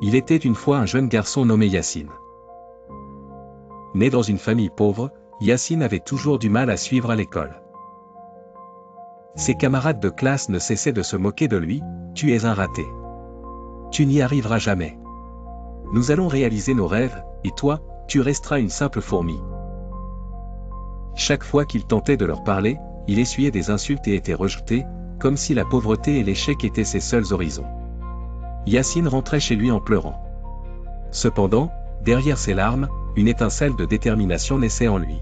Il était une fois un jeune garçon nommé Yacine. Né dans une famille pauvre, Yacine avait toujours du mal à suivre à l'école. Ses camarades de classe ne cessaient de se moquer de lui, « Tu es un raté. Tu n'y arriveras jamais. Nous allons réaliser nos rêves, et toi, tu resteras une simple fourmi. » Chaque fois qu'il tentait de leur parler, il essuyait des insultes et était rejeté, comme si la pauvreté et l'échec étaient ses seuls horizons. Yacine rentrait chez lui en pleurant. Cependant, derrière ses larmes, une étincelle de détermination naissait en lui.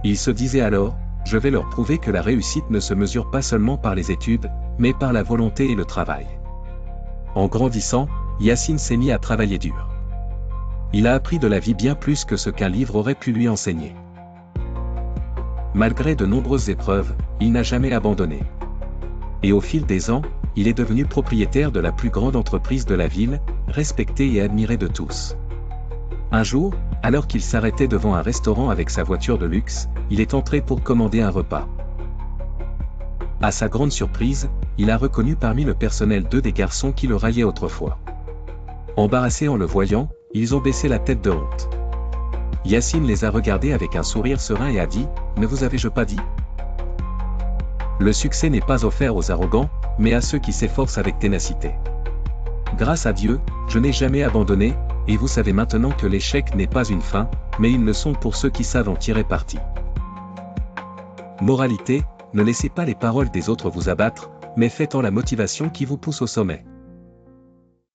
Il se disait alors, « Je vais leur prouver que la réussite ne se mesure pas seulement par les études, mais par la volonté et le travail. » En grandissant, Yacine s'est mis à travailler dur. Il a appris de la vie bien plus que ce qu'un livre aurait pu lui enseigner. Malgré de nombreuses épreuves, il n'a jamais abandonné. Et au fil des ans, il est devenu propriétaire de la plus grande entreprise de la ville, respecté et admiré de tous. Un jour, alors qu'il s'arrêtait devant un restaurant avec sa voiture de luxe, il est entré pour commander un repas. À sa grande surprise, il a reconnu parmi le personnel deux des garçons qui le raillaient autrefois. Embarrassés en le voyant, ils ont baissé la tête de honte. Yacine les a regardés avec un sourire serein et a dit, « Ne vous avais-je pas dit ? Le succès n'est pas offert aux arrogants, mais à ceux qui s'efforcent avec ténacité. Grâce à Dieu, je n'ai jamais abandonné, et vous savez maintenant que l'échec n'est pas une fin, mais une leçon pour ceux qui savent en tirer parti. » Moralité, ne laissez pas les paroles des autres vous abattre, mais faites-en la motivation qui vous pousse au sommet.